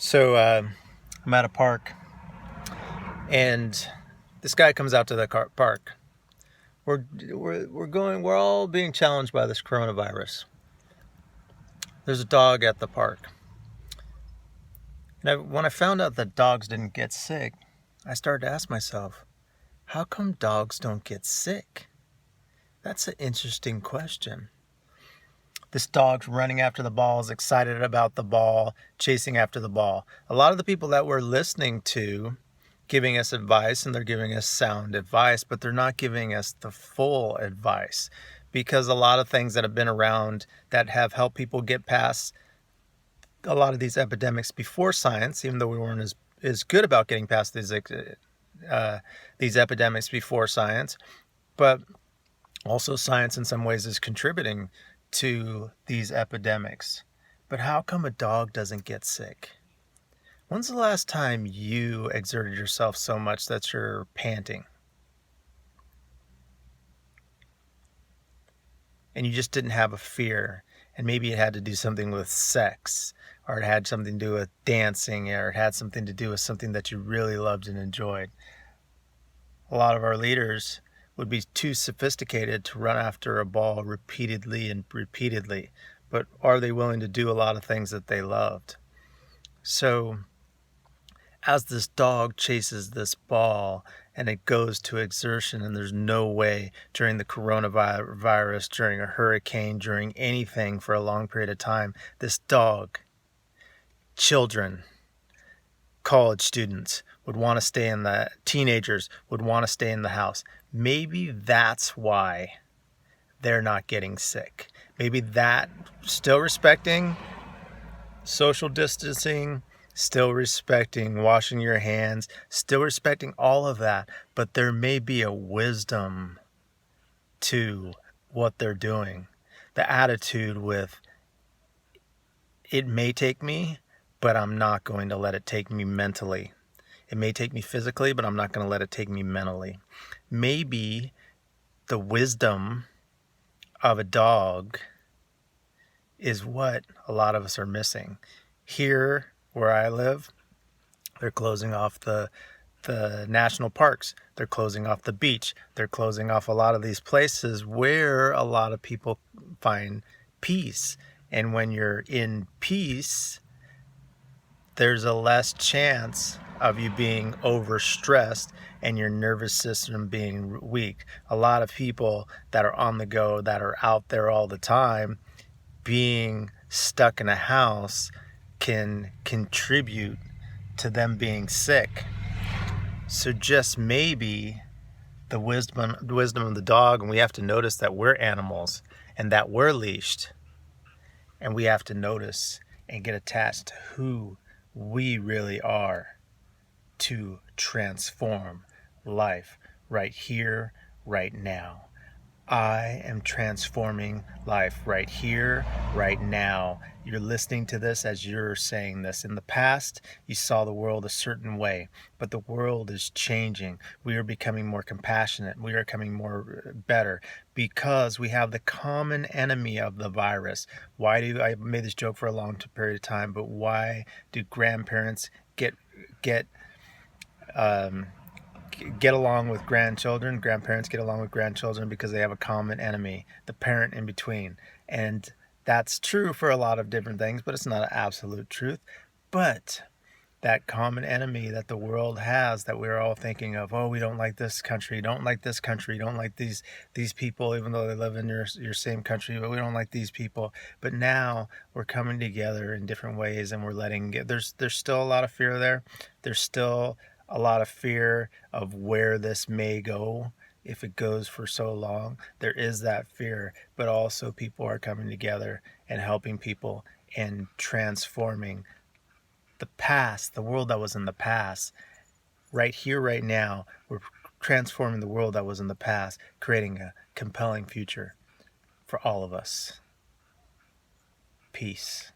So I'm at a park, and this guy comes out to the park. We're all being challenged by this coronavirus. There's a dog at the park, and when I found out that dogs didn't get sick, I started to ask myself, how come dogs don't get sick? That's an interesting question. This dog's running after the ball, is excited about the ball, chasing after the ball. A lot of the people that we're listening to giving us advice, and they're giving us sound advice, but they're not giving us the full advice, because a lot of things that have been around that have helped people get past a lot of these epidemics before science, even though we weren't as good about getting past these epidemics before science, but also science in some ways is contributing to these epidemics. But how come a dog doesn't get sick? When's the last time you exerted yourself so much that you're panting? And you just didn't have a fear, and maybe it had to do something with sex, or it had something to do with dancing, or it had something to do with something that you really loved and enjoyed. A lot of our leaders would be too sophisticated to run after a ball repeatedly and repeatedly, but are they willing to do a lot of things that they loved? So as this dog chases this ball and it goes to exertion, and there's no way during the coronavirus, during a hurricane, during anything for a long period of time, this dog, children, college students would want to stay in the, teenagers would want to stay in the house. Maybe that's why they're not getting sick. Maybe that, still respecting social distancing, still respecting washing your hands, still respecting all of that, but there may be a wisdom to what they're doing. The attitude with, it may take me, but I'm not going to let it take me mentally. It may take me physically, but I'm not going to let it take me mentally. Maybe the wisdom of a dog is what a lot of us are missing. Here, where I live, they're closing off the national parks. They're closing off the beach. They're closing off a lot of these places where a lot of people find peace. And when you're in peace, there's a less chance of you being overstressed and your nervous system being weak. A lot of people that are on the go, that are out there all the time, being stuck in a house can contribute to them being sick. So just maybe the wisdom of the dog, and we have to notice that we're animals and that we're leashed, and we have to notice and get attached to who we really are to transform life right here, right now. I am transforming life right here, right now. You're listening to this as you're saying this. In the past, you saw the world a certain way, but the world is changing. We are becoming more compassionate. We are becoming more better because we have the common enemy of the virus. I made this joke for a long period of time, but why do grandparents get along with grandchildren? Grandparents get along with grandchildren because they have a common enemy, the parent in between. And that's true for a lot of different things, but it's not an absolute truth. But that common enemy that the world has, that we're all thinking of, oh, we don't like this country, don't like this country, don't like these people, even though they live in your same country, but we don't like these people. But now we're coming together in different ways, and we're there's still a lot of fear there. There's still a lot of fear of where this may go if it goes for so long. There is that fear, but also people are coming together and helping people and transforming the past, the world that was in the past. Right here, right now, we're transforming the world that was in the past, creating a compelling future for all of us. Peace.